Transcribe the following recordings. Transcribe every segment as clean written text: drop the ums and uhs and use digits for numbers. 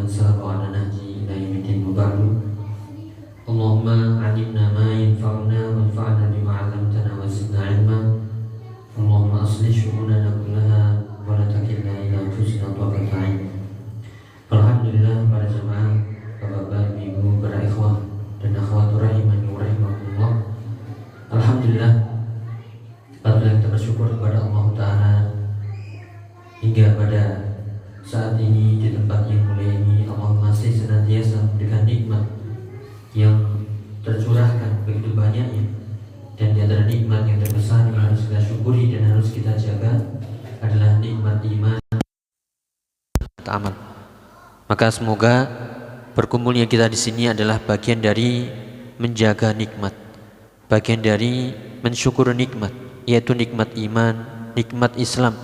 سار على نهجه إلى يوم الدين وبعد اللهم علمنا ما ينفعنا وانفعنا بما علمتنا وزدنا علما اللهم أصلح شؤوننا كلها ولا تكلنا إلى أنفسنا طرفة عين. Alhamdulillah para jemaah, bapak-bapak, ibu, para ikhwah dan akhwat rahimani wa rahimakumullah. Alhamdulillah, kita bersyukur kepada Allah Ta'ala hingga pada saat ini di tempat yang mulia ini Allah masih senantiasa memberikan nikmat yang tercurahkan begitu banyaknya, dan di antara nikmat yang terbesar yang harus kita syukuri dan harus kita jaga adalah nikmat iman amal. Maka semoga berkumpulnya kita di sini adalah bagian dari menjaga nikmat, bagian dari mensyukur nikmat, yaitu nikmat iman, nikmat Islam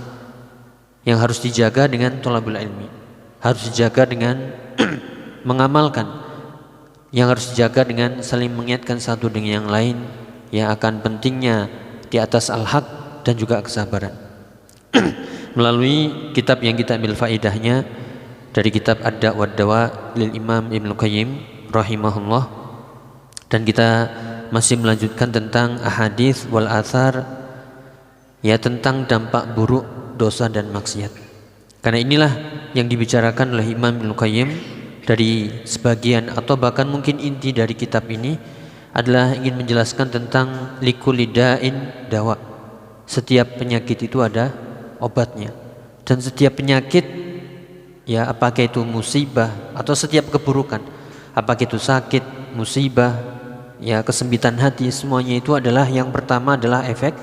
yang harus dijaga dengan thalabul ilmi, harus dijaga dengan mengamalkan, yang harus dijaga dengan saling mengingatkan satu dengan yang lain, yang akan pentingnya di atas al-haq dan juga kesabaran. Melalui kitab yang kita ambil faedahnya dari kitab Ad-Da' wa Dawa lil Imam Ibnu Qayyim rahimahullah, dan kita masih melanjutkan tentang ahadits wal athar, ya, tentang dampak buruk dosa dan maksiat. Karena inilah yang dibicarakan oleh Imam Ibnu Qayyim dari sebagian atau bahkan mungkin inti dari kitab ini adalah ingin menjelaskan tentang likulli da'in dawa. Setiap penyakit itu ada obatnya, dan setiap penyakit, ya, apakah itu musibah atau setiap keburukan, apakah itu sakit, musibah, ya, kesempitan hati, semuanya itu adalah yang pertama adalah efek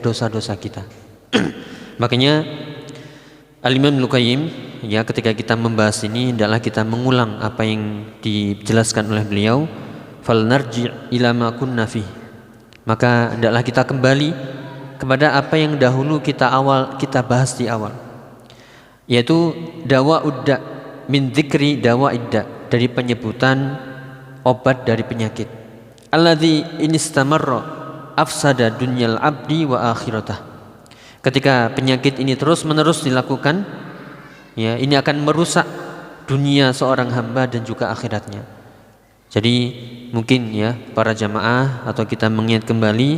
dosa-dosa kita. Makanya Al-Imam Ibnu Qayyim, ya, ketika kita membahas ini adalah kita mengulang apa yang dijelaskan oleh beliau, fal narji' ila ma kunna fi. Maka hendaklah kita kembali kepada apa yang dahulu kita bahas di awal, yaitu dawa'ud-da' min dzikri dawa'id-da', dari penyebutan obat dari penyakit. Alladzi inistamarra afsada dunyal abdi wa akhiratah. Ketika penyakit ini terus-menerus dilakukan, ya, ini akan merusak dunia seorang hamba dan juga akhiratnya. Jadi mungkin, ya, para jamaah atau kita mengingat kembali,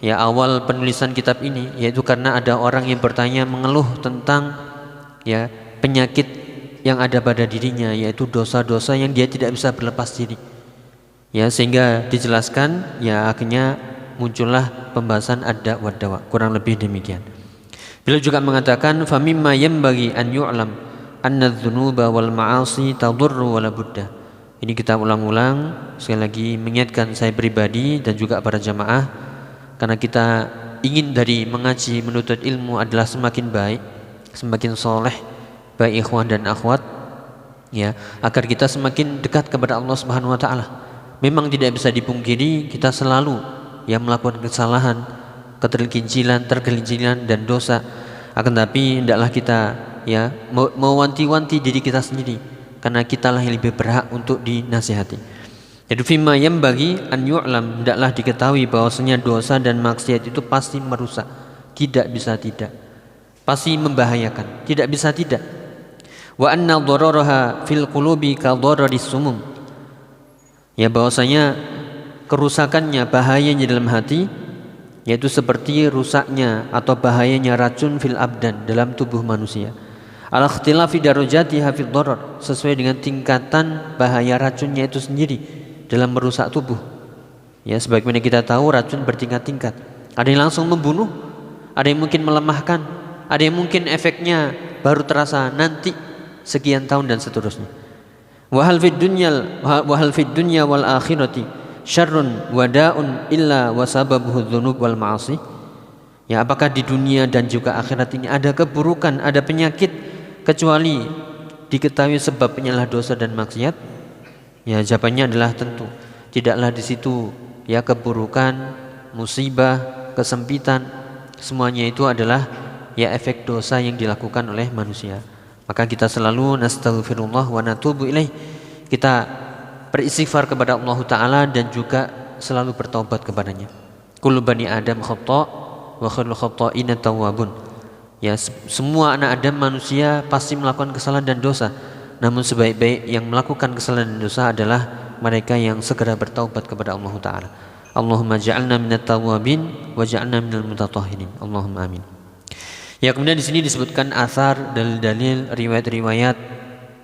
ya, awal penulisan kitab ini, yaitu karena ada orang yang bertanya mengeluh tentang, ya, penyakit yang ada pada dirinya, yaitu dosa-dosa yang dia tidak bisa berlepas diri, ya, sehingga dijelaskan, ya, akhirnya muncullah pembahasan Ad-Da' wa Dawa, kurang lebih demikian. Beliau juga mengatakan famimma yanbaghi an yu'lam anna adz-dzunuba wal ma'asi tadurru wa la budda. Ini kita ulang-ulang sekali lagi mengingatkan saya pribadi dan juga para jamaah, karena kita ingin dari mengaji menuntut ilmu adalah semakin baik, semakin soleh, baik ikhwan dan akhwat, ya, agar kita semakin dekat kepada Allah Subhanahu wa taala. Memang tidak bisa dipungkiri kita selalu, ya, melakukan kesalahan, tergelinciran dan dosa. Akan tapi hendaklah kita, ya, mewanti-wanti diri kita sendiri, karena kitalah yang lebih berhak untuk dinasihati. Jadi fima yang bagi an yu'lam, hendaklah diketahui bahwasanya dosa dan maksiat itu pasti merusak, tidak bisa tidak, pasti membahayakan, tidak bisa tidak. Wa anna dhararaha fil qulubi ka dhararis sumum. Ya, bahwasanya kerusakannya, bahayanya dalam hati, yaitu seperti rusaknya atau bahayanya racun fil abdan, dalam tubuh manusia. Ala ikhtilafi darajatiha fid dharar, sesuai dengan tingkatan bahaya racunnya itu sendiri dalam merusak tubuh. Ya, sebagaimana kita tahu racun bertingkat-tingkat. Ada yang langsung membunuh, ada yang mungkin melemahkan, ada yang mungkin efeknya baru terasa nanti sekian tahun dan seterusnya. Wa hal fid dunya wal akhirati syarrun wada'un illa wasababuhu dzunub wal ma'asi. Ya, apakah di dunia dan juga akhirat ini ada keburukan, ada penyakit, kecuali diketahui sebabnya adalah dosa dan maksiat? Ya, jawabannya adalah tentu tidaklah di situ, ya, keburukan, musibah, kesempitan, semuanya itu adalah, ya, efek dosa yang dilakukan oleh manusia. Maka kita selalu nastaghfirullah wa natubu ilaih, kita beristighfar kepada Allah Ta'ala dan juga selalu bertaubat kepadanya. Kullu bani Adam khata' wa khairul khata'ina tawwabun. Ya, semua anak Adam manusia pasti melakukan kesalahan dan dosa. Namun sebaik-baik yang melakukan kesalahan dan dosa adalah mereka yang segera bertaubat kepada Allah Ta'ala. Allahumma ja'alna minat tawabin wa ja'alna minal mutatahhirin. Allahumma amin. Ya, kemudian di sini disebutkan athar, dalil-dalil, riwayat-riwayat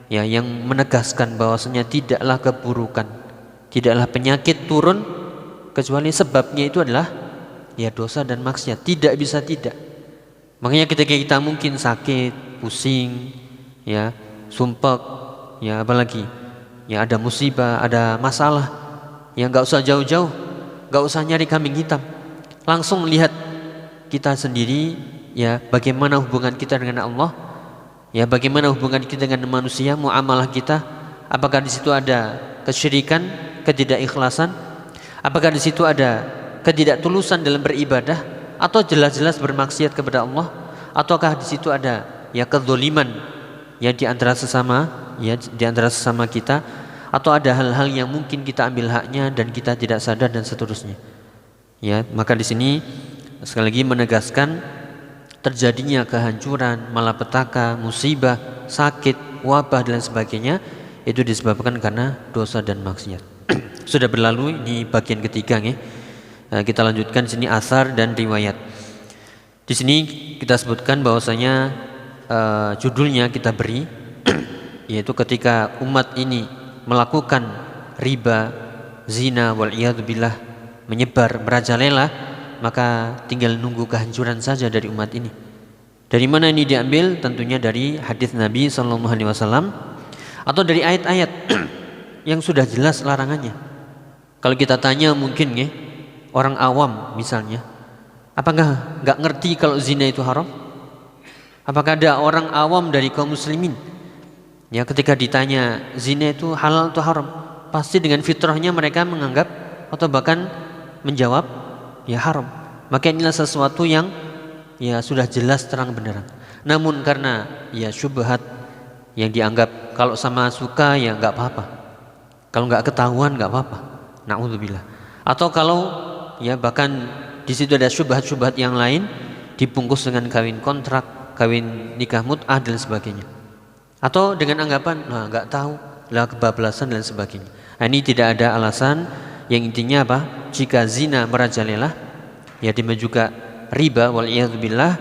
ya yang menegaskan bahwasanya tidaklah keburukan, tidaklah penyakit turun kecuali sebabnya itu adalah ya dosa dan maksiat. Tidak bisa tidak. Makanya ketika kita mungkin sakit, pusing, ya, sumpek, ya apalagi ya ada musibah, ada masalah, ya nggak usah jauh-jauh, nggak usah nyari kambing hitam, langsung lihat kita sendiri, ya bagaimana hubungan kita dengan Allah, ya bagaimana hubungan kita dengan manusia, muamalah kita, apakah di situ ada kesyirikan, ketidakikhlasan, apakah di situ ada ketidaktulusan dalam beribadah, atau jelas-jelas bermaksiat kepada Allah, ataukah di situ ada ya kezaliman ya di antara sesama, ya di antara sesama kita, atau ada hal-hal yang mungkin kita ambil haknya dan kita tidak sadar dan seterusnya. Ya, maka di sini sekali lagi menegaskan terjadinya kehancuran, malapetaka, musibah, sakit, wabah dan sebagainya itu disebabkan karena dosa dan maksiat. Sudah berlalu, ini bagian ketiga nih. Kita lanjutkan di sini asar dan riwayat. Di sini kita sebutkan bahwasanya judulnya kita beri yaitu ketika umat ini melakukan riba, zina, wal'iyadzubillah, menyebar, merajalela, maka tinggal nunggu kehancuran saja dari umat ini. Dari mana ini diambil? Tentunya dari hadis Nabi SAW atau dari ayat-ayat yang sudah jelas larangannya. Kalau kita tanya mungkin ya, orang awam misalnya, apakah nggak ngerti kalau zina itu haram? Apakah ada orang awam dari kaum muslimin ya ketika ditanya zina itu halal atau haram, pasti dengan fitrahnya mereka menganggap atau bahkan menjawab ya haram. Maka inilah sesuatu yang ya sudah jelas terang benderang. Namun karena ya syubhat yang dianggap kalau sama suka ya nggak apa-apa, kalau nggak ketahuan nggak apa-apa, na'udzubillah. Atau kalau ya bahkan di situ ada syubhat-syubhat yang lain dibungkus dengan kawin kontrak, kawin nikah mut'ah dan sebagainya. Atau dengan anggapan nah nggak tahu lah, kebablasan dan sebagainya. Nah, ini tidak ada alasan. Yang intinya apa? Jika zina merajalela, ya demikian juga riba, wal'iyadzubillah,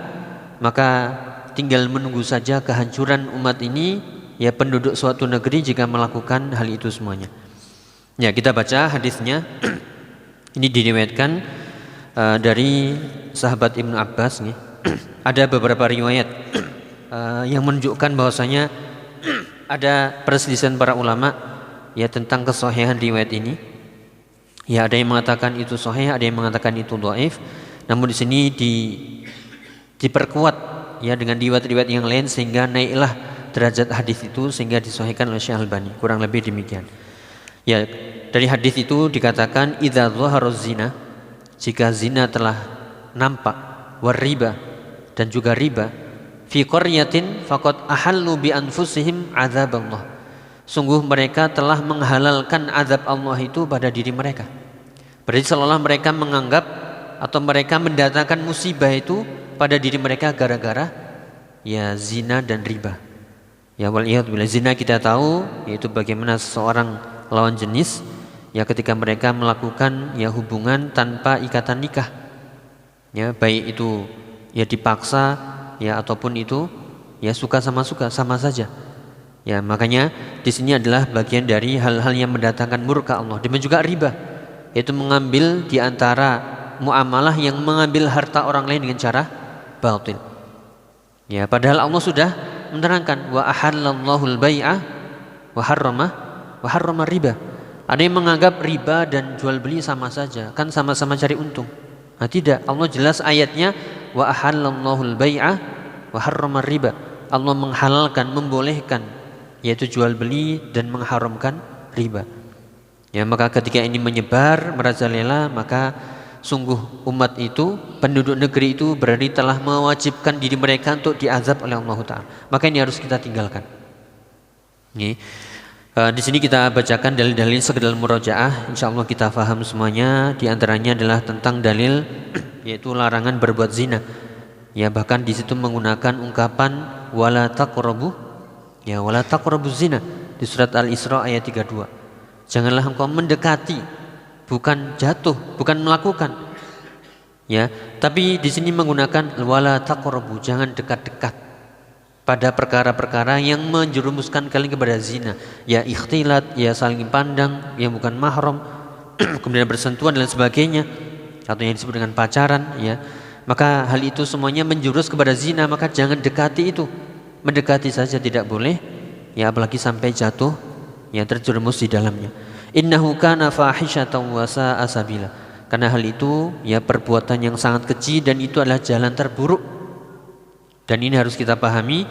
maka tinggal menunggu saja kehancuran umat ini, ya penduduk suatu negeri jika melakukan hal itu semuanya. Ya, kita baca hadisnya. Ini diriwayatkan dari sahabat Ibnu Abbas nih. Ada beberapa riwayat yang menunjukkan bahwasanya ada perselisihan para ulama ya tentang kesahihan riwayat ini. Ya, ada yang mengatakan itu sahih, ada yang mengatakan itu dhaif. Namun di sini diperkuat ya dengan riwayat-riwayat yang lain sehingga naiklah derajat hadis itu sehingga disahihkan oleh Syekh Albani. Kurang lebih demikian. Ya, dari hadis itu dikatakan idza dhahara zina, jika zina telah nampak, war riba dan juga riba, fi qaryatin faqad ahallu bi anfusihim adzaballah. Sungguh mereka telah menghalalkan azab Allah itu pada diri mereka. Berarti seolah mereka menganggap atau mereka mendatangkan musibah itu pada diri mereka gara-gara ya zina dan riba. Ya waliyadzubillah, zina kita tahu yaitu bagaimana seseorang lawan jenis ya ketika mereka melakukan ya hubungan tanpa ikatan nikah. Ya baik itu ya dipaksa ya ataupun itu ya suka sama saja. Ya, makanya di sini adalah bagian dari hal-hal yang mendatangkan murka Allah. Demikian juga riba, yaitu mengambil di antara muamalah yang mengambil harta orang lain dengan cara batil. Ya, padahal Allah sudah menerangkan wa ahallallahu al-bai'a wa harrama riba. Ada yang menganggap riba dan jual beli sama saja, kan sama-sama cari untung. Nah, tidak, Allah jelas ayatnya wa ahallallahu al-bai'a wa harrama riba. Allah menghalalkan, membolehkan yaitu jual beli dan mengharamkan riba. Ya, maka ketika ini menyebar merajalela, maka sungguh umat itu, penduduk negeri itu berarti telah mewajibkan diri mereka untuk diazab oleh Allah Ta'ala. Maka ini harus kita tinggalkan. Ini di sini kita bacakan dalil-dalil sekedar murojaah. Insyaallah kita faham semuanya. Di antaranya adalah tentang dalil yaitu larangan berbuat zina. Ya, bahkan di situ menggunakan ungkapan wala taqrabu Ya, wala taqrabuz zina di surat Al-Isra ayat 32. Janganlah engkau mendekati, bukan jatuh, bukan melakukan. Ya, tapi di sini menggunakan wala taqrabu, jangan dekat-dekat pada perkara-perkara yang menjerumuskan kalian kepada zina. Ya ikhtilat, ya saling pandang yang bukan mahram, kemudian bersentuhan dan sebagainya, atau yang disebut dengan pacaran, ya. Maka hal itu semuanya menjurus kepada zina, maka jangan dekati itu. Mendekati saja tidak boleh, ya apalagi sampai jatuh, ya terjerumus di dalamnya. Innahu kana fahishatan wa sa'a sabila. Karena hal itu ya perbuatan yang sangat keji dan itu adalah jalan terburuk. Dan ini harus kita pahami,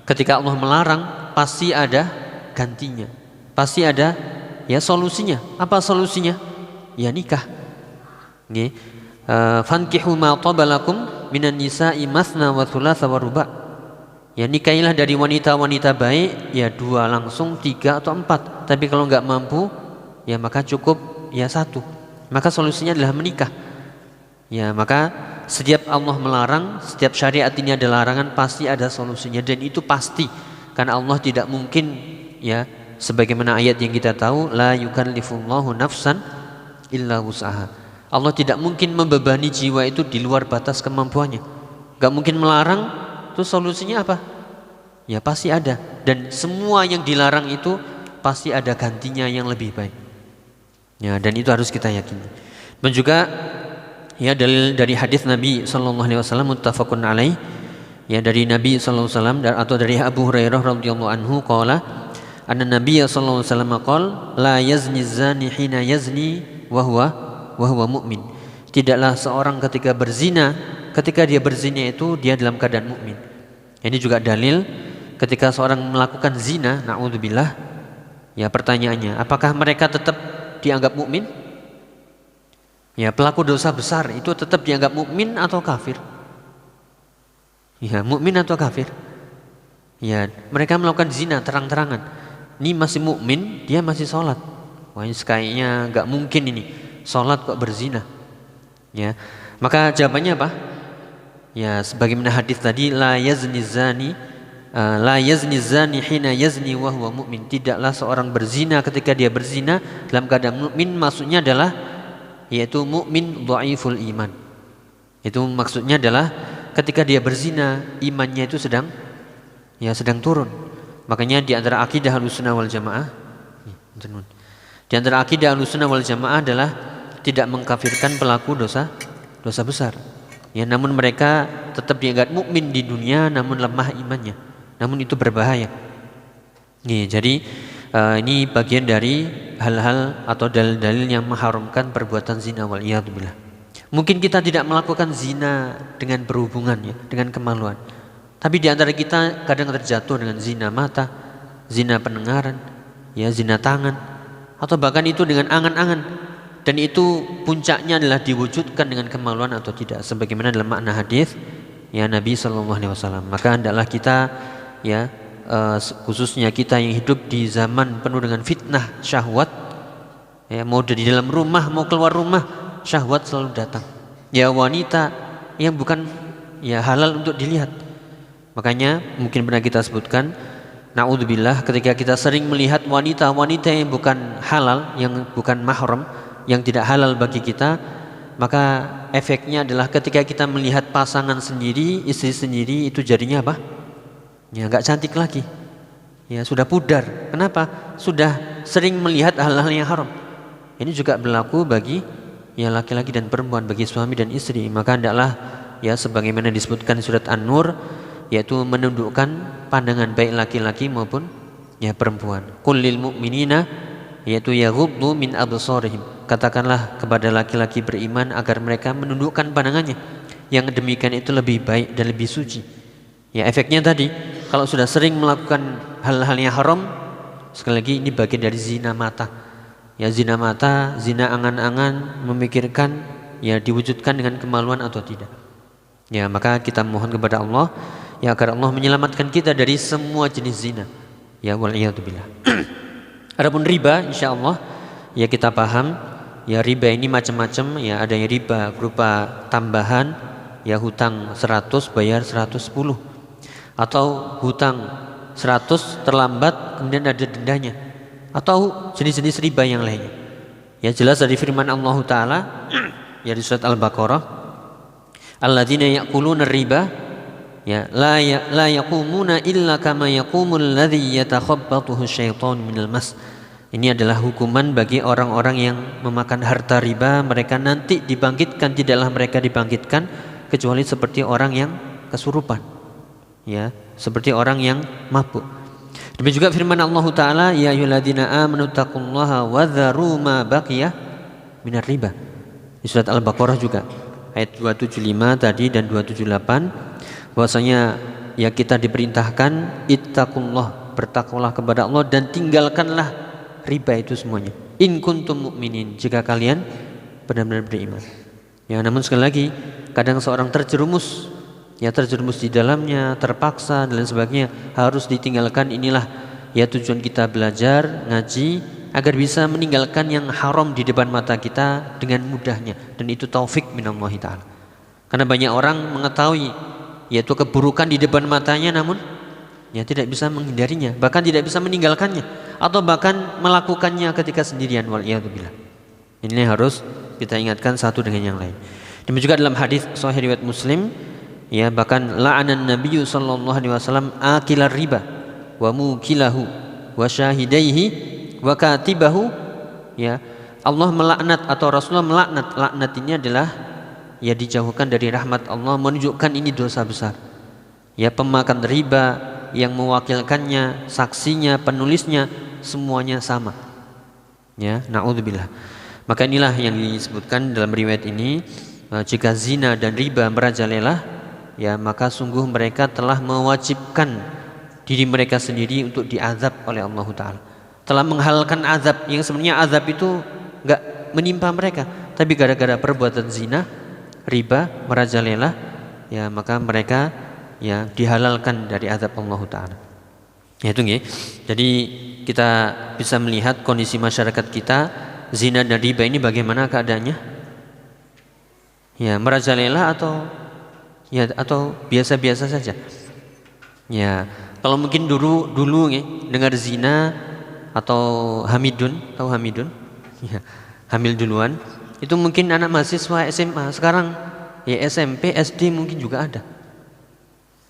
ketika Allah melarang pasti ada gantinya. Pasti ada ya solusinya. Apa solusinya? Ya nikah. Nggih. Fankihu ma tabalakum minan nisa'i masna wa thulatha wa ruba'. Ya nikahilah dari wanita-wanita baik, ya 2 langsung, 3 atau 4. Tapi kalau enggak mampu, ya maka cukup ya 1. Maka solusinya adalah menikah. Ya maka setiap Allah melarang, setiap syariat ini ada larangan, pasti ada solusinya, dan itu pasti. Karena Allah tidak mungkin, ya sebagaimana ayat yang kita tahu, la yukallifullahu nafsan illa wus'aha. Allah tidak mungkin membebani jiwa itu di luar batas kemampuannya. Gak mungkin melarang. Terus solusinya apa? Ya pasti ada. Dan semua yang dilarang itu pasti ada gantinya yang lebih baik. Ya, dan itu harus kita yakini. Dan juga ya dalil dari hadis Nabi SAW muttafaqun alaih, ya dari Nabi SAW atau dari Abu Hurairah radhiyallahu anhu qala anna Nabi SAW qala la yazni zani hina yazni wa huwa mu'min. Tidaklah seorang ketika berzina, ketika dia berzina itu dia dalam keadaan mukmin. Ini juga dalil ketika seorang melakukan zina, na'udzubillah, ya pertanyaannya, apakah mereka tetap dianggap mukmin? Ya pelaku dosa besar itu tetap dianggap mukmin atau kafir? Ya mukmin atau kafir? Ya mereka melakukan zina terang-terangan. Ini masih mukmin, dia masih sholat. Wah ini kayaknya nggak mungkin ini. Sholat kok berzina, ya maka jawabannya apa? Ya sebagaimana hadis tadi, la yazni zani hina yazni wa huwa mu'min. Tidaklah seorang berzina ketika dia berzina dalam keadaan mukmin. Maksudnya adalah yaitu mukmin dhaiful iman. Itu maksudnya adalah ketika dia berzina imannya itu sedang turun. Makanya di antara akidah Ahlussunnah wal Jamaah, di antara akidah Ahlussunnah wal Jamaah adalah tidak mengkafirkan pelaku dosa besar. Ya, namun mereka tetap dianggap mukmin di dunia, namun lemah imannya. Namun itu berbahaya. Nih, jadi ini bagian dari hal-hal atau dalil-dalil yang mengharamkan perbuatan zina wal iyadzubillah. Mungkin kita tidak melakukan zina dengan berhubungan, ya, dengan kemaluan. Tapi di antara kita kadang terjatuh dengan zina mata, zina pendengaran, ya zina tangan, atau bahkan itu dengan angan-angan. Dan itu puncaknya adalah diwujudkan dengan kemaluan atau tidak, sebagaimana dalam makna hadis ya Nabi SAW. Maka hendaklah kita ya khususnya kita yang hidup di zaman penuh dengan fitnah syahwat, ya mau di dalam rumah mau keluar rumah syahwat selalu datang. Ya wanita yang bukan ya halal untuk dilihat. Makanya mungkin pernah kita sebutkan, na'udzubillah, ketika kita sering melihat wanita-wanita yang bukan halal, yang bukan mahram, yang tidak halal bagi kita, maka efeknya adalah ketika kita melihat pasangan sendiri, istri sendiri, itu jadinya apa? Ya nggak cantik lagi, ya sudah pudar. Kenapa? Sudah sering melihat hal-hal yang haram. Ini juga berlaku bagi ya laki-laki dan perempuan, bagi suami dan istri. Maka hendaklah ya sebagaimana disebutkan di surat An-Nur, yaitu menundukkan pandangan baik laki-laki maupun ya perempuan. Qul lil mu'minina, yaitu yaghuddu min absarihim. Katakanlah kepada laki-laki beriman agar mereka menundukkan pandangannya. Yang demikian itu lebih baik dan lebih suci. Ya efeknya tadi, kalau sudah sering melakukan hal-hal yang haram, sekali lagi ini bagian dari zina mata. Ya zina mata, zina angan-angan, memikirkan ya diwujudkan dengan kemaluan atau tidak. Ya maka kita mohon kepada Allah ya agar Allah menyelamatkan kita dari semua jenis zina. Ya wal iyadzubillah. Adapun riba, insyaallah ya kita paham. Ya riba ini macam-macam, ya ada yang riba berupa tambahan, ya hutang 100 bayar 110, atau hutang 100 terlambat kemudian ada dendanya, atau jenis-jenis riba yang lainnya. Ya jelas dari firman Allah Ta'ala ya di surat Al-Baqarah, alladzina ya'kuluna riba ya la yaqumuna illa kama yaqumul ladzi yatakhabbathu syaitanu minal mas. Ini adalah hukuman bagi orang-orang yang memakan harta riba. Mereka nanti dibangkitkan, tidaklah mereka dibangkitkan kecuali seperti orang yang kesurupan, ya, seperti orang yang mabuk. Demikian juga firman Allah Ta'ala, ya ayyuhalladzina amanu taqullaha wa dharu ma baqiya minar riba. Di surat Al-Baqarah juga ayat 275 tadi dan 278, bahwasanya ya kita diperintahkan ittaqullah, bertakwalah kepada Allah dan tinggalkanlah riba itu semuanya. In kuntum mu'minin, jika kalian benar-benar beriman. Ya, namun sekali lagi kadang seorang terjerumus di dalamnya, terpaksa dan lain sebagainya, harus ditinggalkan. Inilah ya tujuan kita belajar ngaji, agar bisa meninggalkan yang haram di depan mata kita dengan mudahnya, dan itu taufik minallahi ta'ala. Karena banyak orang mengetahui yaitu keburukan di depan matanya, namun ya tidak bisa menghindarinya, bahkan tidak bisa meninggalkannya, atau bahkan melakukannya ketika sendirian, waliyadzubillah. Ini harus kita ingatkan satu dengan yang lain. Demikian juga dalam hadis sahih riwayat Muslim, ya, bahkan la'anan nabiyyu sallallahu alaihi wasallam akilar riba wa mukilahu wa syahidaihi wa katibahu. Ya, Allah melaknat atau Rasulullah melaknat. Laknat ini adalah ya dijauhkan dari rahmat Allah, menunjukkan ini dosa besar. Ya, pemakan riba, yang mewakilkannya, saksinya, penulisnya, semuanya sama. Ya, naudzubillah. Maka inilah yang disebutkan dalam riwayat ini, jika zina dan riba merajalela, ya maka sungguh mereka telah mewajibkan diri mereka sendiri untuk diazab oleh Allah Ta'ala. Telah menghalalkan azab yang sebenarnya azab itu enggak menimpa mereka, tapi gara-gara perbuatan zina, riba, merajalela, ya maka mereka ya dihalalkan dari azab Allah Ta'ala. Ya itu nggih. Jadi kita bisa melihat kondisi masyarakat kita, zina dan riba ini bagaimana keadaannya? Ya merajalela atau biasa-biasa saja. Ya, kalau mungkin dulu nih dengar zina atau hamidun, tahu hamidun? Ya, hamil duluan. Itu mungkin anak mahasiswa SMA. Sekarang ya SMP, SD mungkin juga ada.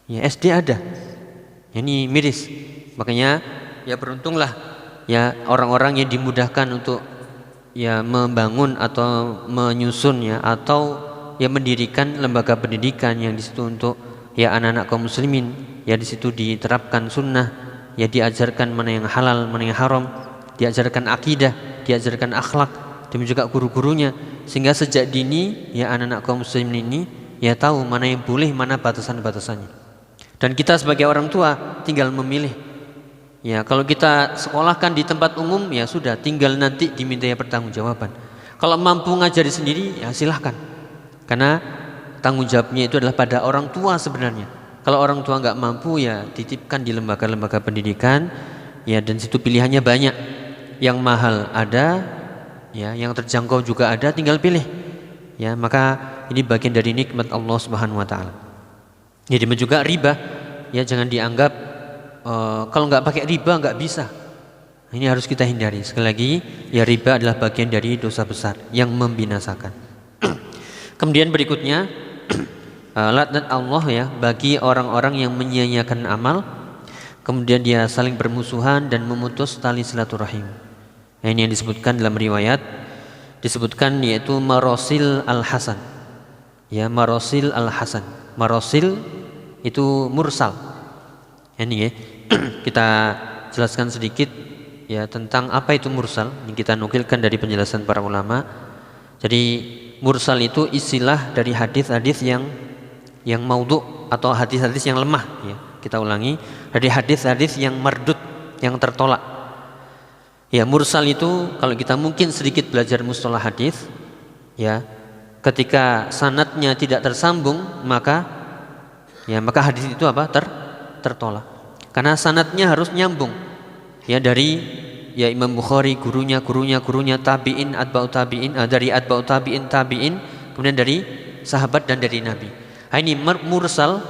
Ya SD ada. Ini miris. Makanya ya beruntunglah ya orang-orang yang dimudahkan untuk ya membangun atau menyusun ya atau ya mendirikan lembaga pendidikan yang di situ untuk ya anak-anak kaum muslimin, ya di situ diterapkan sunnah, ya diajarkan mana yang halal, mana yang haram, diajarkan akidah, diajarkan akhlak, demikian juga guru-gurunya, sehingga sejak dini ya anak-anak kaum muslimin ini ya tahu mana yang boleh, mana batasan-batasannya. Dan kita sebagai orang tua tinggal memilih. Ya kalau kita sekolahkan di tempat umum ya sudah, tinggal nanti dimintai pertanggungjawaban. Kalau mampu ngajari sendiri ya silahkan. Karena tanggung jawabnya itu adalah pada orang tua sebenarnya. Kalau orang tua nggak mampu ya titipkan di lembaga-lembaga pendidikan, ya dan situ pilihannya banyak. Yang mahal ada, ya yang terjangkau juga ada, tinggal pilih. Ya maka ini bagian dari nikmat Allah Subhanahu Wa Taala. Ya demikian juga riba, ya jangan dianggap kalau nggak pakai riba nggak bisa. Ini harus kita hindari. Sekali lagi, ya riba adalah bagian dari dosa besar yang membinasakan. Kemudian berikutnya laknat Allah ya bagi orang-orang yang menyia-nyiakan amal, kemudian dia saling bermusuhan dan memutus tali silaturahim. Nah, ini yang disebutkan dalam riwayat, disebutkan yaitu marosil al-hasan. Ya, marosil al-hasan. Marosil itu mursal. Ini ya. Kita jelaskan sedikit ya tentang apa itu mursal. Ini kita nukilkan dari penjelasan para ulama. Jadi mursal itu istilah dari hadis-hadis yang maudhu atau hadis-hadis yang lemah ya. Kita ulangi, dari hadis-hadis yang mardud, yang tertolak. Ya, mursal itu kalau kita mungkin sedikit belajar mustalah hadis ya, ketika sanadnya tidak tersambung maka hadis itu apa? Tertolak. Karena sanadnya harus nyambung. Ya dari ya Imam Bukhari, gurunya, tabi'in, atba'ut tabi'in, dari atba'ut tabi'in, kemudian dari sahabat dan dari Nabi. Ini mursal,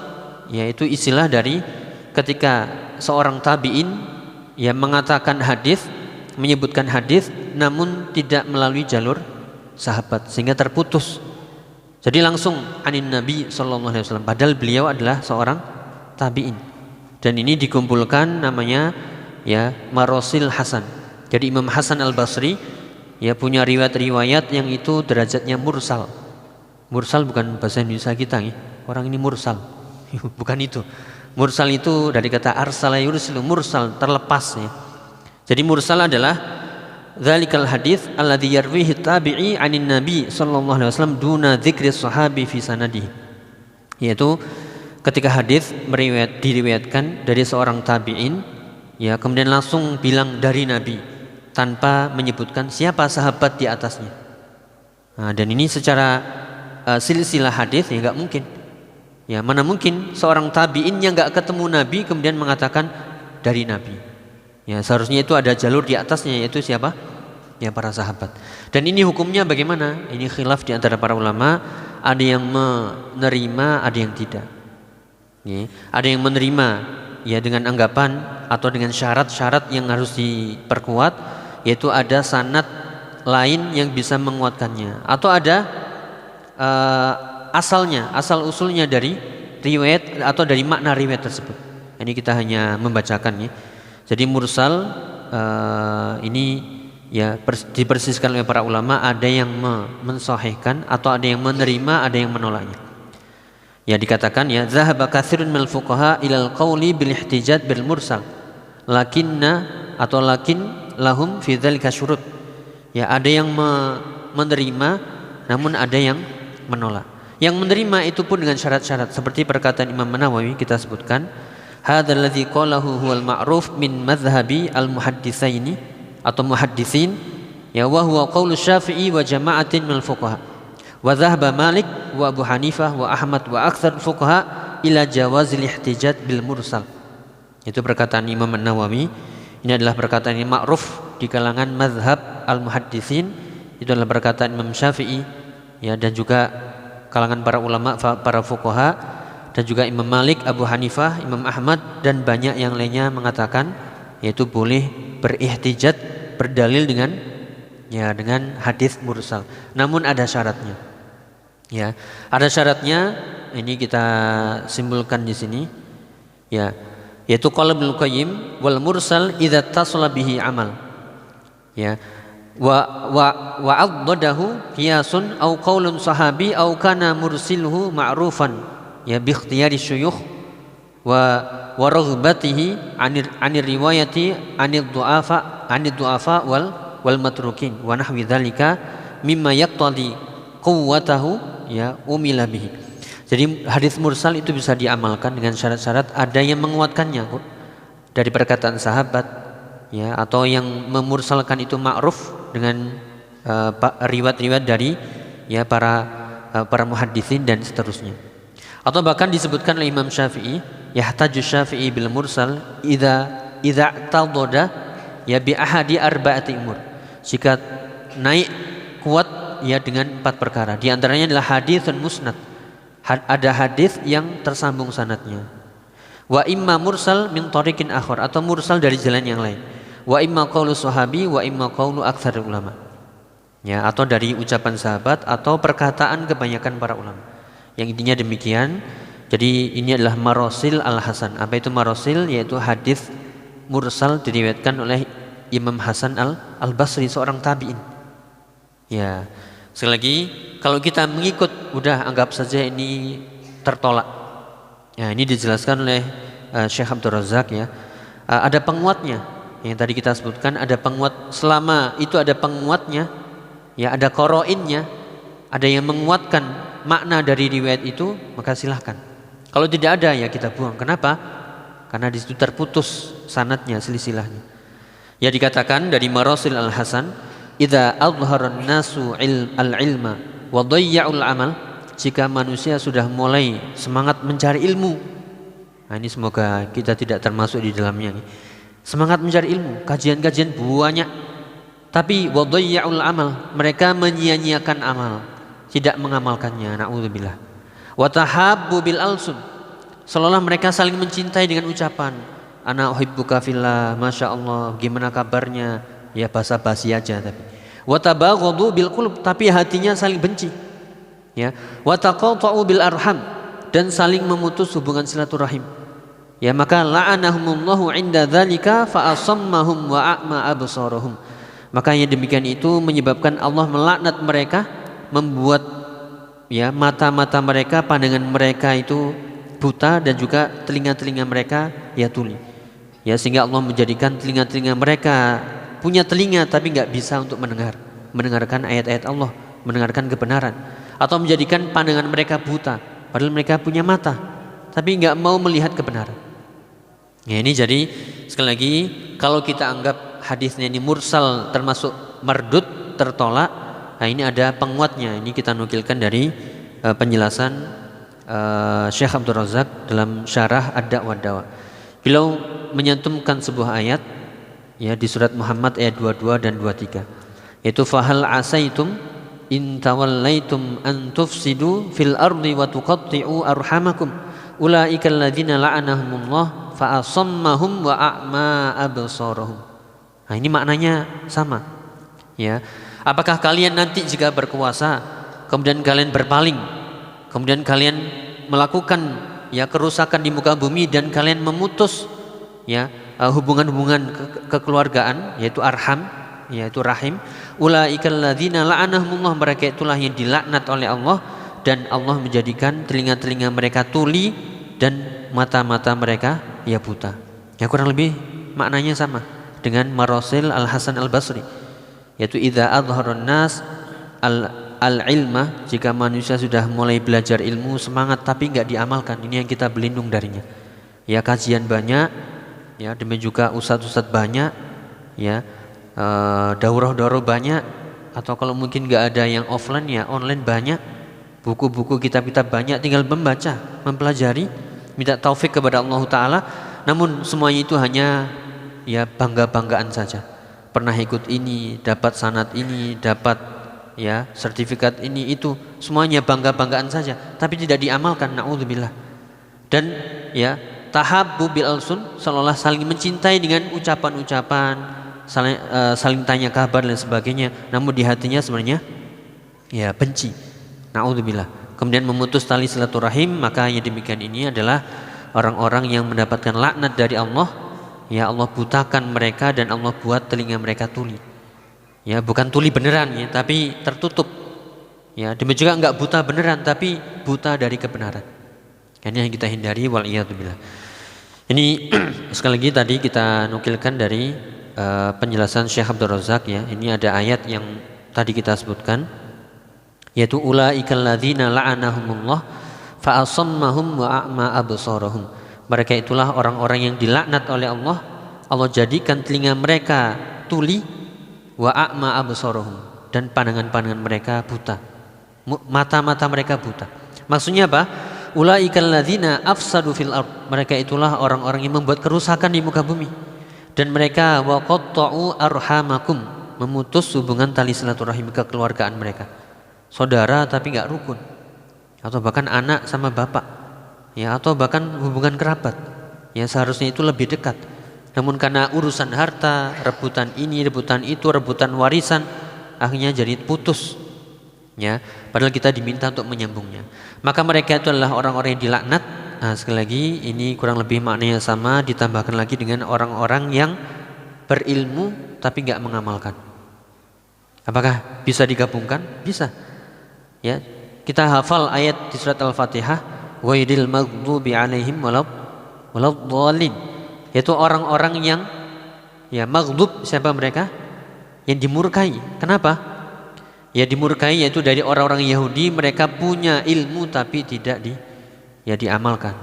yaitu istilah dari ketika seorang tabi'in yang mengatakan hadis, menyebutkan hadis namun tidak melalui jalur sahabat sehingga terputus. Jadi langsung anin Nabi sallallahu alaihi wasallam padahal beliau adalah seorang tabi'in. Dan ini dikumpulkan namanya ya marosil Hasan. Jadi Imam Hasan Al-Basri ya punya riwayat-riwayat yang itu derajatnya mursal. Mursal bukan bahasa Indonesia kita ya. Orang ini mursal. Bukan itu. Mursal itu dari kata arsala yursilu, mursal, terlepas ya. Jadi mursal adalah dzalikal hadits alladzi yarwihi tabi'i 'anin nabi sallallahu alaihi wasallam duna dzikri sahabi fi sanadihi. Yaitu ketika hadis diriwayatkan dari seorang tabi'in ya kemudian langsung bilang dari nabi tanpa menyebutkan siapa sahabat di atasnya. Nah, dan ini secara silsilah hadis ya enggak mungkin. Ya mana mungkin seorang tabi'in yang enggak ketemu nabi kemudian mengatakan dari nabi. Ya seharusnya itu ada jalur di atasnya yaitu siapa? Ya para sahabat. Dan ini hukumnya bagaimana? Ini khilaf di antara para ulama, ada yang menerima, ada yang tidak. Ya, ada yang menerima ya dengan anggapan atau dengan syarat-syarat yang harus diperkuat, yaitu ada sanad lain yang bisa menguatkannya atau ada asal usulnya dari riwayat atau dari makna riwayat tersebut. Ini kita hanya membacakan ya. Jadi mursal ini ya dipersiskan oleh para ulama, ada yang mensahihkan atau ada yang menerima, ada yang menolaknya. Ya dikatakan ya zahaba katsirun minal fuqaha ilal qauli bil ihtijaj bil mursal. Lakinna atau lakin lahum fi dzalika syurut. Ya ada yang menerima namun ada yang menolak. Yang menerima itu pun dengan syarat-syarat seperti perkataan Imam Nawawi kita sebutkan, hadzal ladzi qalahu huwal ma'ruf min madhhabi al-muhadditsaini atau muhaddisin ya wa huwa qaulu Syafi'i wa jama'atin minal fuqaha. Wa dhahaba Malik wa Abu Hanifah wa Ahmad wa aktsar fuqaha ila jawazil ihtijaj bil mursal. Itu perkataan Imam Nawawi. Ini adalah perkataan yang ma'ruf di kalangan mazhab al-muhaddisin. Itu adalah perkataan Imam Syafi'i ya dan juga kalangan para ulama, para fuqaha dan juga Imam Malik, Abu Hanifah, Imam Ahmad dan banyak yang lainnya mengatakan yaitu boleh berihtijaj, berdalil dengan hadis mursal. Namun ada syaratnya. Ya, ada syaratnya. Ini kita simpulkan di sini. Ya, yaitu qala Ibnu Qayyim wal mursal idza tasala bihi amal. Ya. Wa addadahu qiyasun au qaulun sahabi au kana mursiluhu ma'rufan ya bi ikhtiyari syuyukh wa raghbatihi anir riwayati anid du'afa wal matrukin wa nahwi dzalika mimma yaqtadi quwwatahu ya umila bihi. Jadi hadis mursal itu bisa diamalkan dengan syarat-syarat, ada yang menguatkannya dari perkataan sahabat ya atau yang memursalkan itu ma'ruf dengan riwayat-riwayat dari ya para muhaddisin dan seterusnya. Atau bahkan disebutkan oleh Imam Syafi'i, yahtaju Syafi'i bil mursal idza tadada ya bi ahadi arba'ati umur. Jika naik kuat ya dengan 4 perkara. Di antaranya adalah haditsun musnad. Ada hadis yang tersambung sanadnya. Wa imma mursal min tariqin akhar atau mursal dari jalan yang lain. Wa imma qaulu sahabi wa imma qaulu aktsar ulama. Ya, atau dari ucapan sahabat atau perkataan kebanyakan para ulama. Yang intinya demikian. Jadi ini adalah marosil al-Hasan. Apa itu marosil? Yaitu hadis mursal diriwayatkan oleh Imam Hasan al-Basri, seorang tabi'in. Ya, sekali lagi kalau kita mengikut udah anggap saja ini tertolak. Ya, ini dijelaskan oleh Syekh Abdul Razak ya. Ada penguatnya. Yang tadi kita sebutkan ada penguat, selama itu ada penguatnya, ya ada qarainnya, ada yang menguatkan makna dari riwayat itu, maka silahkan. Kalau tidak ada ya kita buang. Kenapa? Karena di situ terputus sanadnya, silsilahnya. Ya dikatakan dari Marasil Al-Hasan, idza adharan nasu al-ilma wa dhayya'ul amal, jika manusia sudah mulai semangat mencari ilmu. Nah, ini semoga kita tidak termasuk di dalamnya nih. Semangat mencari ilmu, kajian-kajian banyak, tapi wadhayya'ul amal, mereka menyia-nyiakan amal, tidak mengamalkannya, na'udzubillah. Wa tahabbu bil alsun, seolah mereka saling mencintai dengan ucapan, ana uhibbuka fillah, masya Allah, gimana kabarnya, ya basa-basi aja. Tapi wa tabaghadu bil qulub, tapi hatinya saling benci. Ya, wa taqata'u bil arham, dan saling memutus hubungan silaturahim. Ya, maka la'anahumullahu 'inda dzalika fa asammahum wa a'ma absarahum. Maka yang demikian itu menyebabkan Allah melaknat mereka, membuat ya mata-mata mereka, pandangan mereka itu buta, dan juga telinga-telinga mereka ya tuli. Ya, sehingga Allah menjadikan telinga-telinga mereka punya telinga tapi nggak bisa untuk mendengarkan ayat-ayat Allah, mendengarkan kebenaran, atau menjadikan pandangan mereka buta padahal mereka punya mata tapi nggak mau melihat kebenaran. Ya, ini jadi sekali lagi kalau kita anggap hadisnya ini mursal termasuk mardud, tertolak, nah ini ada penguatnya. Ini kita nukilkan dari penjelasan Syekh Abdul Razak dalam syarah Ad-Da' wa Dawa. Beliau menyantumkan sebuah ayat ya di surat Muhammad ayat 22 dan 23, yaitu fahal asaitum in tawallaitum an tufsidu fil ardi wa tuqatti'u arhamakum ulaika alladzina la'anahumullah fa asammahum wa a'ma absarahum. Nah, ini maknanya sama. Ya. Apakah kalian nanti jika berkuasa kemudian kalian berpaling, kemudian kalian melakukan ya kerusakan di muka bumi dan kalian memutus ya hubungan-hubungan kekeluargaan, yaitu arham, yaitu rahim, ulaikal ladzina la'anahumullah, mereka itulah yang dilaknat oleh Allah, dan Allah menjadikan telinga-telinga mereka tuli dan mata-mata mereka ya buta. Ya, kurang lebih maknanya sama dengan Marasil Al-Hasan Al-Basri, yaitu idza adharan nas al-ilma, jika manusia sudah mulai belajar ilmu, semangat tapi enggak diamalkan, ini yang kita berlindung darinya. Ya, kajian banyak, ya demikian juga ustadz-ustadz banyak, ya daurah-daurah banyak, atau kalau mungkin enggak ada yang offline ya online banyak, buku-buku kitab-kitab banyak, tinggal membaca, mempelajari, minta taufik kepada Allah Ta'ala. Namun semuanya itu hanya ya bangga-banggaan saja. Pernah ikut ini, dapat sanad ini, dapat ya sertifikat ini itu, semuanya bangga-banggaan saja tapi tidak diamalkan, naudzubillah. Dan ya tahabbu bil alsun, seolah-olah saling mencintai dengan ucapan-ucapan, saling tanya kabar dan sebagainya, namun di hatinya sebenarnya ya benci, naudzubillah. Kemudian memutus tali silaturahim, maka yang demikian ini adalah orang-orang yang mendapatkan laknat dari Allah. Ya, Allah butakan mereka dan Allah buat telinga mereka tuli. Ya, bukan tuli beneran ya, tapi tertutup. Ya, demikian juga enggak buta beneran tapi buta dari kebenaran. Ini yang kita hindari, wal iyadzubillah. Ini sekali lagi tadi kita nukilkan dari penjelasan Syekh Abdul Razak ya. Ini ada ayat yang tadi kita sebutkan, yaitu ulaikal ladzina la'anahumullah fa asammahum wa a'ma absarahum. Mereka itulah orang-orang yang dilaknat oleh Allah. Allah jadikan telinga mereka tuli, wa a'ma absarahum, dan pandangan-pandangan mereka buta, mata-mata mereka buta. Maksudnya apa? Ulaikal ladzina afsadu fil ard, mereka itulah orang-orang yang membuat kerusakan di muka bumi, dan mereka wa qatta'u arhamakum, memutus hubungan tali silaturahim kekeluargaan mereka, saudara tapi enggak rukun, atau bahkan anak sama bapak, ya, atau bahkan hubungan kerabat, ya seharusnya itu lebih dekat. Namun karena urusan harta, rebutan ini, rebutan itu, rebutan warisan, akhirnya jadi putus. Ya, padahal kita diminta untuk menyambungnya. Maka mereka itu adalah orang-orang yang dilaknat. Nah, sekali lagi ini kurang lebih maknanya sama, ditambahkan lagi dengan orang-orang yang berilmu tapi enggak mengamalkan. Apakah bisa digabungkan? Bisa. Ya, kita hafal ayat di surat Al-Fatihah, ghairil maghdubi alaihim waladhdallin, yaitu orang-orang yang ya maghdub, siapa mereka? Yang dimurkai. Kenapa? Ya dimurkai yaitu dari orang-orang Yahudi, mereka punya ilmu tapi tidak diamalkan.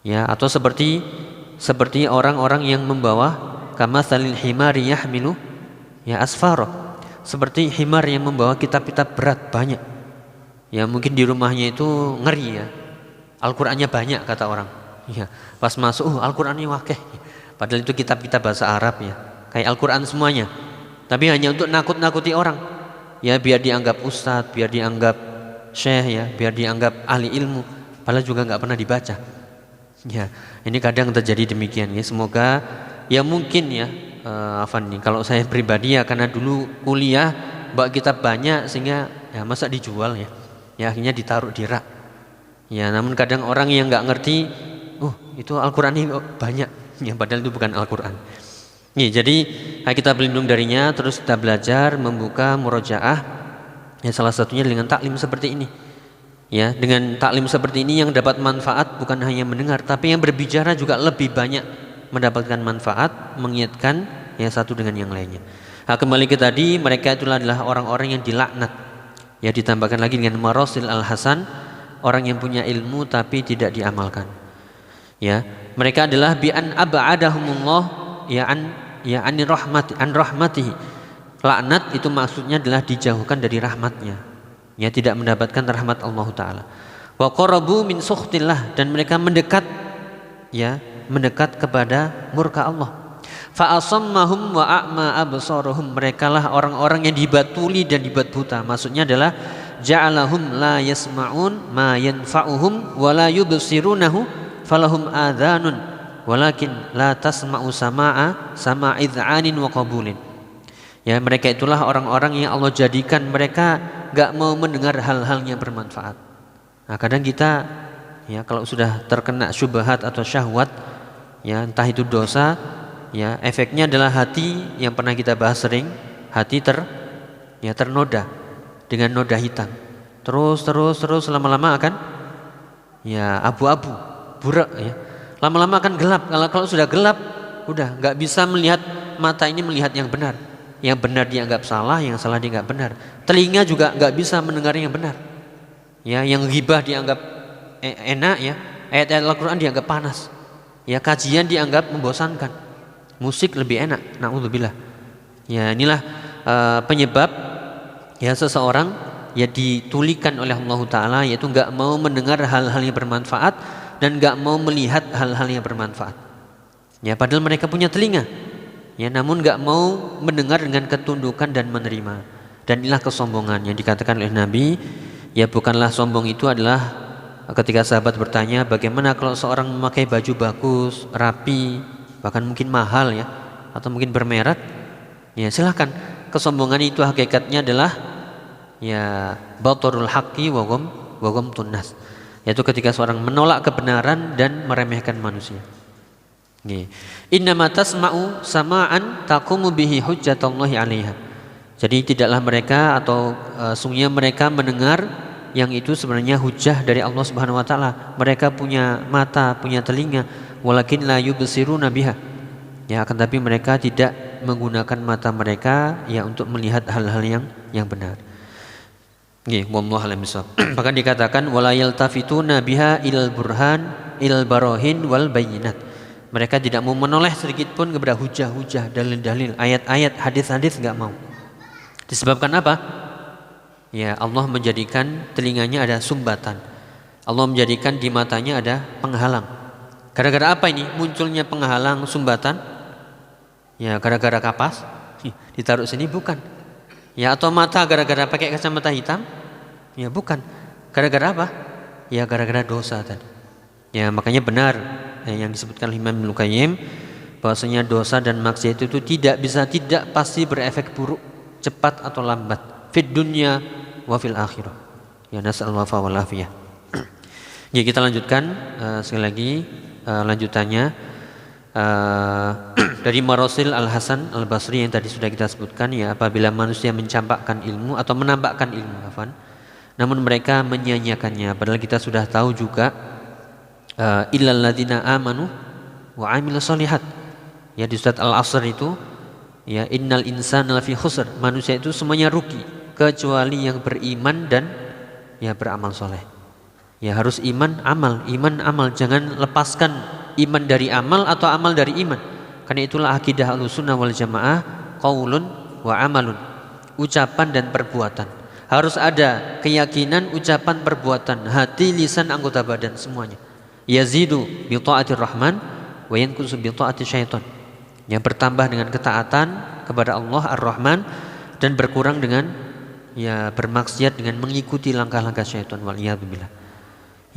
Ya, atau seperti orang-orang yang membawa kamatsalil himari yahmilu ya asfara, seperti himar yang membawa kitab-kitab berat banyak. Ya, mungkin di rumahnya itu ngeri ya, Al-Qur'annya banyak kata orang. Ya, pas masuk Al-Qur'annya wakeh. Padahal itu kitab-kitab bahasa Arab ya, kayak Al-Qur'an semuanya. Tapi hanya untuk nakut-nakuti orang. Ya, biar dianggap ustadz, biar dianggap syekh ya, biar dianggap ahli ilmu, padahal juga nggak pernah dibaca. Ya, ini kadang terjadi demikian ya. Semoga ya mungkin ya Afan nih, kalau saya pribadi ya karena dulu kuliah bawa kitab banyak sehingga ya masa dijual ya. Ya akhirnya ditaruh di rak. Ya, namun kadang orang yang nggak ngerti, itu Al-Qur'an ini banyak. Ya padahal itu bukan Al-Qur'an. Ya, jadi kita berlindung darinya, terus kita belajar membuka murojaah. Ya salah satunya dengan taklim seperti ini. Ya, dengan taklim seperti ini yang dapat manfaat bukan hanya mendengar, tapi yang berbicara juga lebih banyak mendapatkan manfaat, mengingatkan ya satu dengan yang lainnya. Nah, kembali ke tadi, mereka itulah adalah orang-orang yang dilaknat. Ya, ditambahkan lagi dengan marasil al-hasan, orang yang punya ilmu tapi tidak diamalkan. Ya, mereka adalah bi an ab'adahumullah ya an rahmatihi. Laknat itu maksudnya adalah dijauhkan dari rahmatnya. Ya, tidak mendapatkan rahmat Allah Ta'ala. Wa qarabu min sukhtillah, dan mereka mendekat kepada murka Allah. Fa asammahum wa a'ma absaruhum, merekalah orang-orang yang dibatuli dan dibuat buta. Maksudnya adalah ja'alahum la yasma'un ma yanfa'uhum wa la yubsirunahu falahum adhanun walakin la tasma'u sama'a id'anin wa qabulin. Ya, mereka itulah orang-orang yang Allah jadikan mereka gak mau mendengar hal-hal yang bermanfaat. Nah, kadang kita ya kalau sudah terkena syubhat atau syahwat, ya entah itu dosa, ya efeknya adalah hati yang pernah kita bahas sering, hati ternoda dengan noda hitam. Terus lama-lama akan ya abu-abu, burak ya. Lama-lama akan gelap. Kalau sudah gelap, udah nggak bisa melihat, mata ini melihat yang benar. Yang benar dianggap salah, yang salah dianggap benar. Telinga juga nggak bisa mendengar yang benar. Ya, yang ghibah dianggap enak ya. Ayat-ayat Al-Qur'an dianggap panas. Ya, kajian dianggap membosankan. Musik lebih enak. Na'udzubillah. Ya, inilah penyebab ya seseorang ya ditulikan oleh Allah Ta'ala, yaitu enggak mau mendengar hal-hal yang bermanfaat dan enggak mau melihat hal-hal yang bermanfaat. Ya, padahal mereka punya telinga. Ya, namun enggak mau mendengar dengan ketundukan dan menerima. Dan inilah kesombongan yang dikatakan oleh Nabi. Ya, bukanlah sombong itu adalah ketika sahabat bertanya, bagaimana kalau seorang memakai baju bagus, rapi, bahkan mungkin mahal ya, atau mungkin bermerek, ya silahkan. Kesombongan itu hakikatnya adalah ya batarul haqqi wa ghamtun nas, yaitu ketika seorang menolak kebenaran dan meremehkan manusia. Innama tasma'u sama'an taqumu bihi hujjatullahi 'alaiha. Jadi tidaklah mereka atau sungguhnya mereka mendengar yang itu sebenarnya hujah dari Allah Subhanahu wa taala. Mereka punya mata, punya telinga, walakin la yubsiruna biha. Ya, akan tapi mereka tidak menggunakan mata mereka ya untuk melihat hal-hal yang benar. Nggih, wallahu a'lam bishawab. Bahkan dikatakan wala yaltafituna biha ilal burhan ilal barahin wal bayyinat. Mereka tidak mau menoleh sedikit pun kepada hujah-hujah, dalil-dalil, ayat-ayat, hadis-hadis, enggak mau. Disebabkan apa? Ya, Allah menjadikan telinganya ada sumbatan. Allah menjadikan di matanya ada penghalang. Gara-gara apa ini munculnya penghalang sumbatan? Ya, gara-gara kapas ditaruh sini bukan. Ya, atau mata gara-gara pakai kacamata hitam? Ya, bukan. Gara-gara apa? Ya, gara-gara dosa tadi. Ya, makanya benar yang disebutkan Imam Ibnu Qayyim bahwasanya dosa dan maksiat itu tidak pasti berefek buruk cepat atau lambat fid dunya wa fil akhirah. Ya, nasallahu wal afiyah. Ya, kita lanjutkan sekali lagi lanjutannya dari Marasil Al-Hasan Al-Basri yang tadi sudah kita sebutkan, ya, apabila manusia mencampakkan ilmu atau menampakkan ilmu namun mereka menyia-nyiakannya, padahal kita sudah tahu juga illal ladzina amanu wa amilus solihat. Ya, di surat Al-Asr itu ya innal insana lafi khusr, manusia itu semuanya rugi kecuali yang beriman dan ya beramal soleh. Ya, harus iman amal, jangan lepaskan iman dari amal atau amal dari iman. Karena itulah akidah Ahlussunnah wal Jamaah qaulun wa amalun, ucapan dan perbuatan. Harus ada keyakinan, ucapan, perbuatan, hati, lisan, anggota badan, semuanya. Yazidu bi ta'atir rahman wa yanqusu bi ta'ati syaitan. Yang bertambah dengan ketaatan kepada Allah Ar-Rahman dan berkurang dengan ya bermaksiat dengan mengikuti langkah-langkah syaitan, wal iyad billah.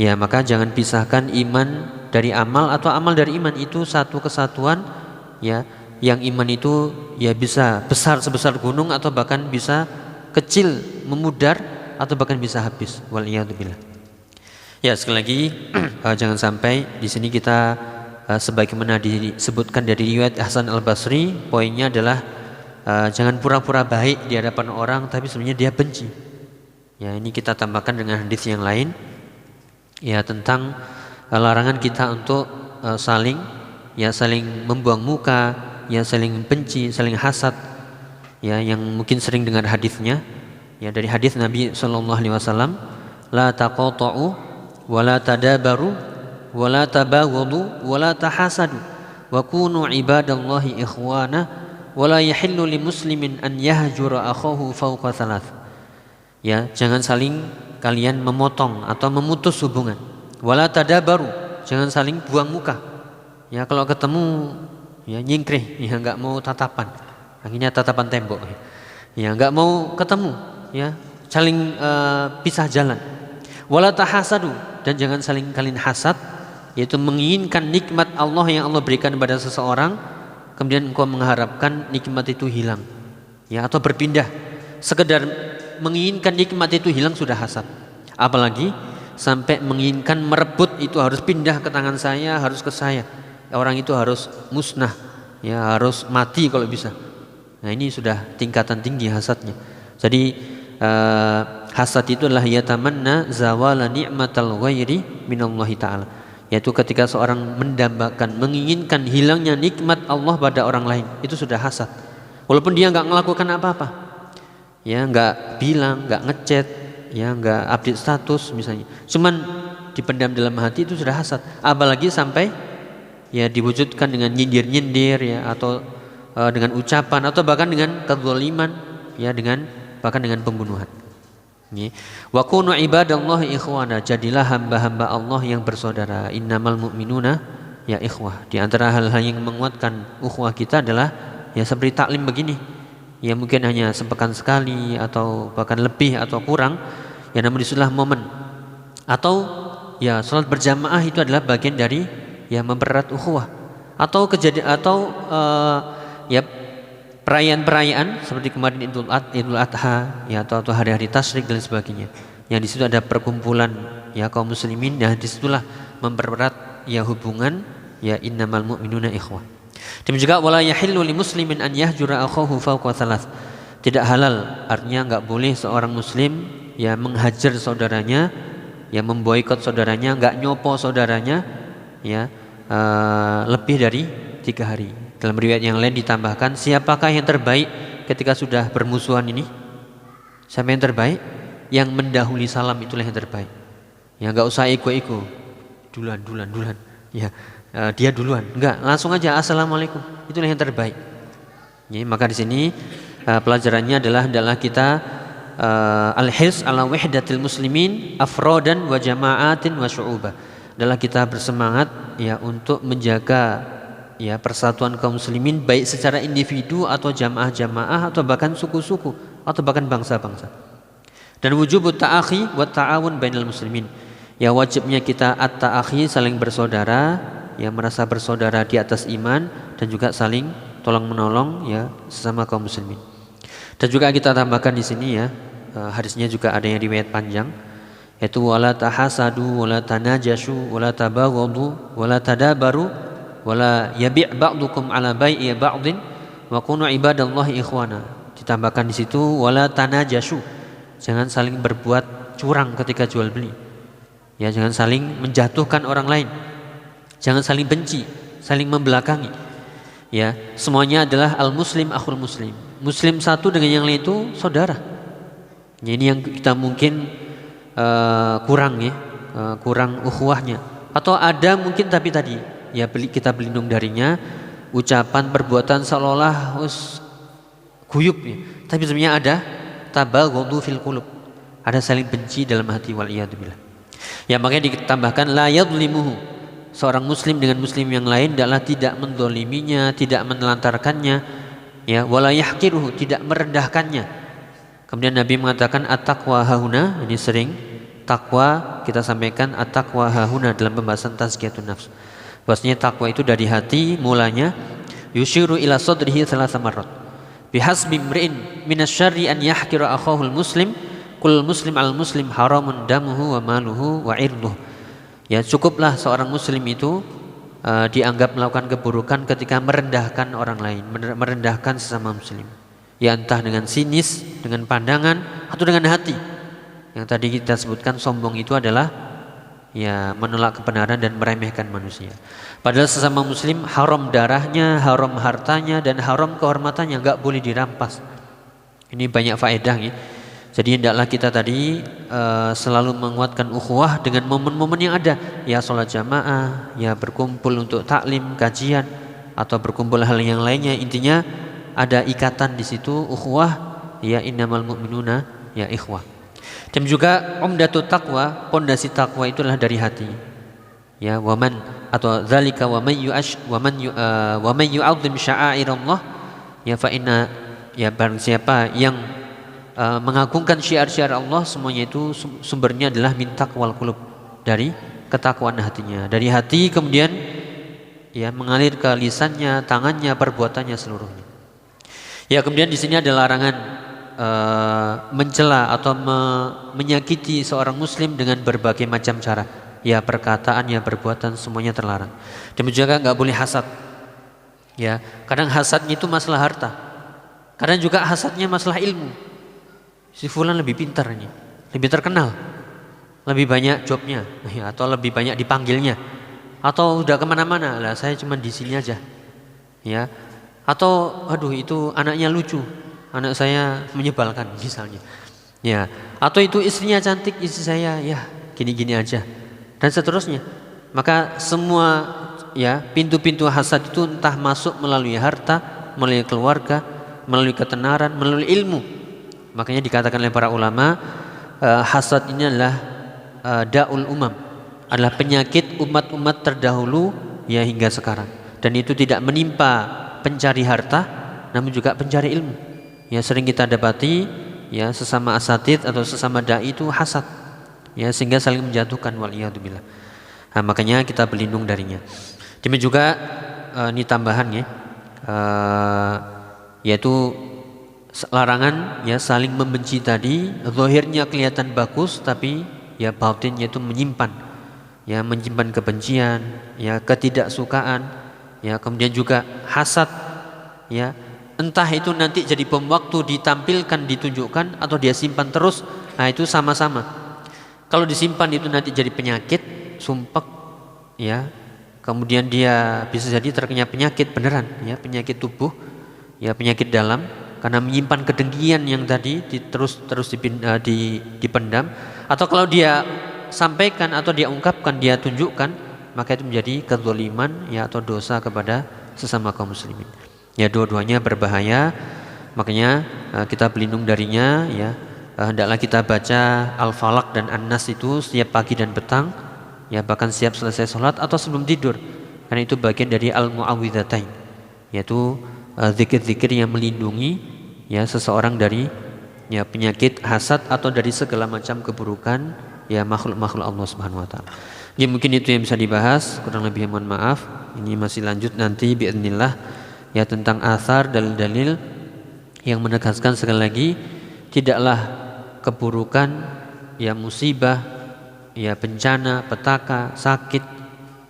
Ya, maka jangan pisahkan iman dari amal atau amal dari iman, itu satu kesatuan ya. Yang iman itu ya bisa besar sebesar gunung atau bahkan bisa kecil memudar atau bahkan bisa habis. Waliyadzubillah. Ya, sekali lagi jangan sampai di sini kita sebagaimana disebutkan dari riwayat Hasan Al-Basri, poinnya adalah jangan pura-pura baik di hadapan orang tapi sebenarnya dia benci. Ya, ini kita tambahkan dengan hadis yang lain ya tentang larangan kita untuk saling membuang muka, ya saling benci, saling hasad, ya yang mungkin sering dengar hadisnya ya dari hadis Nabi SAW, la taqata'u wa la tadabaru wa la tabaghadu wa la tahasadu wa kunu ibadallahi ikhwana wa la yahillu li muslimin an yahjura akhahu fawqa thalath. Ya, jangan saling kalian memotong atau memutus hubungan. Wala tadabaru, jangan saling buang muka. Ya, kalau ketemu ya nyingkrih, ya enggak mau tatapan. Akhirnya tatapan tembok. Ya, enggak mau ketemu, ya, saling pisah jalan. Wala tahasadu, dan jangan saling kalian hasad, yaitu menginginkan nikmat Allah yang Allah berikan kepada seseorang, kemudian engkau mengharapkan nikmat itu hilang. Ya, atau berpindah. Sekedar menginginkan nikmat itu hilang sudah hasad. Apalagi sampai menginginkan merebut itu harus pindah ke tangan saya, harus ke saya. Orang itu harus musnah, ya harus mati kalau bisa. Nah, ini sudah tingkatan tinggi hasadnya. Jadi hasad itu adalah yatamanna zawala ni'matal ghairi minallahi ta'ala. Yaitu ketika seorang mendambakan, menginginkan hilangnya nikmat Allah pada orang lain, itu sudah hasad. Walaupun dia enggak melakukan apa-apa. Ya, enggak bilang, enggak ngechat, ya enggak update status misalnya. Cuman dipendam dalam hati, itu sudah hasad. Apalagi sampai ya diwujudkan dengan nyindir-nyindir ya, atau dengan ucapan atau bahkan dengan kezaliman, ya bahkan dengan pembunuhan. Wa kunu ibadallahi ikhwana, jadilah hamba-hamba Allah yang bersaudara. Innamal mu'minuna ya ikhwah. Di antara hal-hal yang menguatkan ukhuwah kita adalah ya seperti taklim begini. Ya mungkin hanya sepekan sekali atau bahkan lebih atau kurang, ya namun disitulah momen. Atau ya salat berjamaah itu adalah bagian dari ya mempererat ukhuwah. Atau kejadian atau ya perayaan-perayaan seperti kemarin Idul Adha ya, atau hari-hari tasyrik dan sebagainya. Yang di situ ada perkumpulan ya kaum muslimin, dan disitulah mempererat ya hubungan ya innamal mu'minuna ikhwah. Demikian juga wala yahillu li muslimin an yahjura akhahu fawqa thalath. Tidak halal, artinya enggak boleh seorang muslim ya menghajar saudaranya, ya memboikot saudaranya, enggak nyopo saudaranya ya lebih dari 3 hari. Dalam riwayat yang lain ditambahkan, siapakah yang terbaik ketika sudah bermusuhan ini? Siapa yang terbaik? Yang mendahului salam, itulah yang terbaik. Ya enggak usah ego-ego. Duluan. Ya, dia duluan. Enggak, langsung aja assalamualaikum. Itulah yang terbaik. Ya, maka di sini pelajarannya adalah hendaklah kita al-hirs ala wahdatil muslimin afrodan wa jama'atin wa syu'uba. Adalah kita bersemangat ya untuk menjaga ya persatuan kaum muslimin, baik secara individu atau jamaah-jamaah atau bahkan suku-suku atau bahkan bangsa-bangsa. Dan wujubut ta'akhi wa ta'awun bainal muslimin. Ya wajibnya kita at-ta'akhi, saling bersaudara, ya merasa bersaudara di atas iman, dan juga saling tolong menolong ya sesama kaum muslimin. Dan juga kita tambahkan di sini ya, hadisnya juga ada yang riwayat panjang, yaitu wala tahasadu wala tanajashu wala tabaghadu wala tadabaru wala yabi' ba'dukum ala bai'i ba'din wa kunu ibadallahi ikhwana. Ditambahkan di situ wala tanajashu, jangan saling berbuat curang ketika jual beli. Ya, jangan saling menjatuhkan orang lain. Jangan saling benci, saling membelakangi. Ya, semuanya adalah al-muslim akhul muslim. Muslim satu dengan yang lain itu saudara. Ya, ini yang kita mungkin kurang ya, kurang ukhuwahnya. Atau ada mungkin tapi tadi ya kita berlindung darinya, ucapan perbuatan seolah-olah guyub ya. Tapi sebenarnya ada tabaghadu fil qulub, ada saling benci dalam hati, wal iyadzubillah. Ya, makanya ditambahkan la yadhlimuhu, seorang muslim dengan muslim yang lain adalah tidak mendoliminya, tidak menelantarkannya ya, wala yahqiruhu, tidak merendahkannya. Kemudian Nabi mengatakan at-taqwa hauna, ini sering takwa kita sampaikan at-taqwa hahuna dalam pembahasan tazkiyatun nafs. Bahwasanya takwa itu dari hati mulanya, yushiru ila sadrihi thalatha marrat. Bihasbi imri'in minasyarri an yahqira akhahul muslim, kul muslim al muslim haramun damuhu wa maluhu wa irduh. Ya, cukuplah seorang muslim itu dianggap melakukan keburukan ketika merendahkan orang lain, merendahkan sesama muslim. Ya, entah dengan sinis, dengan pandangan, atau dengan hati. Yang tadi kita sebutkan sombong itu adalah ya menolak kebenaran dan meremehkan manusia. Padahal sesama muslim haram darahnya, haram hartanya, dan haram kehormatannya, nggak boleh dirampas. Ini banyak faedah ya. Jadi hendaklah kita tadi selalu menguatkan ukhuwah dengan momen-momen yang ada. Ya sholat jamaah, ya berkumpul untuk taklim, kajian, atau berkumpul hal yang lainnya. Intinya ada ikatan di situ, ukhuwah, ya innamal mu'minuna ya ikhwah. Dan juga umdatut taqwa, pondasi takwa itulah dari hati. Ya, waman atau zalika waman yu'azzim sya'airallah ya fa inna, ya barang siapa yang mengagungkan syiar-syiar Allah, semuanya itu sumbernya adalah min taqwal qulub, dari ketakwaan hatinya. Dari hati kemudian ya mengalir ke lisannya, tangannya, perbuatannya seluruhnya. Ya, kemudian di sini ada larangan mencela atau menyakiti seorang muslim dengan berbagai macam cara. Ya, perkataan, ya perbuatan, semuanya terlarang. Dan juga nggak boleh hasad. Ya, kadang hasadnya itu masalah harta. Kadang juga hasadnya masalah ilmu. Si fulan lebih pintar ini, lebih terkenal, lebih banyak jobnya, ya, atau lebih banyak dipanggilnya, atau udah kemana-mana lah, saya cuma di sini aja. Ya, atau aduh itu anaknya lucu, anak saya menyebalkan misalnya. Ya, atau itu istrinya cantik, istri saya ya gini-gini aja, dan seterusnya. Maka semua ya pintu-pintu hasad itu entah masuk melalui harta, melalui keluarga, melalui ketenaran, melalui ilmu. Makanya dikatakan oleh para ulama, hasad ini adalah da'ul umam, adalah penyakit umat-umat terdahulu ya hingga sekarang. Dan itu tidak menimpa pencari harta, namun juga pencari ilmu. Ya, sering kita dapati ya sesama asatidz atau sesama dai itu hasad, ya sehingga saling menjatuhkan, waliyadzubillah. Nah, makanya kita berlindung darinya. Demikian juga ini tambahan ya, yaitu larangan ya saling membenci tadi. Zahirnya kelihatan bagus, tapi ya batinnya itu menyimpan kebencian, ya ketidaksukaan, ya kemudian juga hasad, ya entah itu nanti jadi bom waktu, ditampilkan, ditunjukkan, atau dia simpan terus. Nah, itu sama-sama. Kalau disimpan itu nanti jadi penyakit, sumpek, ya kemudian dia bisa jadi terkena penyakit beneran, ya penyakit tubuh, ya penyakit dalam, karena menyimpan kedengkian yang tadi terus dipendam. Atau kalau dia sampaikan atau dia ungkapkan, dia tunjukkan, maka itu menjadi kezaliman ya atau dosa kepada sesama kaum muslimin. Ya, dua-duanya berbahaya. Makanya kita berlindung darinya ya. Hendaklah kita baca Al-Falaq dan An-Nas itu setiap pagi dan petang, ya bahkan siap selesai sholat atau sebelum tidur, karena itu bagian dari Al-Mu'awwidzatain, yaitu zikir-zikir yang melindungi ya seseorang dari ya penyakit hasad atau dari segala macam keburukan ya makhluk-makhluk Allah Subhanahu wa taala. Ya, mungkin itu yang bisa dibahas, kurang lebih mohon maaf. Ini masih lanjut nanti biidznillah ya tentang athar, dalil-dalil yang menegaskan sekali lagi tidaklah keburukan ya musibah, ya bencana, petaka, sakit,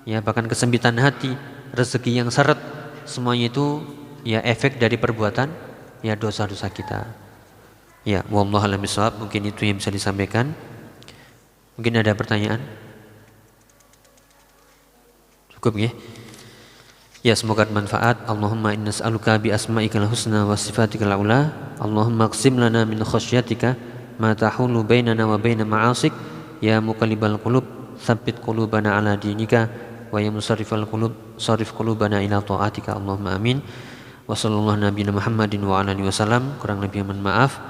ya bahkan kesempitan hati, rezeki yang seret, semuanya itu ya efek dari perbuatan ya dosa-dosa kita. Ya, wallahu a'lam bishawab. Mungkin itu yang bisa disampaikan. Mungkin ada pertanyaan? Cukup ya? Ya, semoga bermanfaat. Allahumma inna nas'aluka bi asma'ikal husna wa sifatikal ula. Allahumma qsim lana min khasyatika ma tahulu bainana wa baina ma'asik. Ya muqallibal qulub, tsabbit qulubana ala dinika, wa ya musarrifal qulub, sarif qulubana ila ta'atika. Allahumma amin. Wa sallallahu nabiyana Muhammadin wa ala alihi wasallam. Kurang lebih mohon maaf.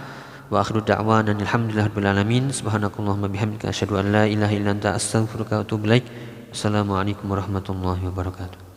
Wa akhiru da'wana alhamdulillahirabbil alamin. Subhanakallahumma bihamdika asyhadu an la ilaha illa anta astaghfiruka wa atubu ilaik. Assalamualaikum warahmatullahi wabarakatuh.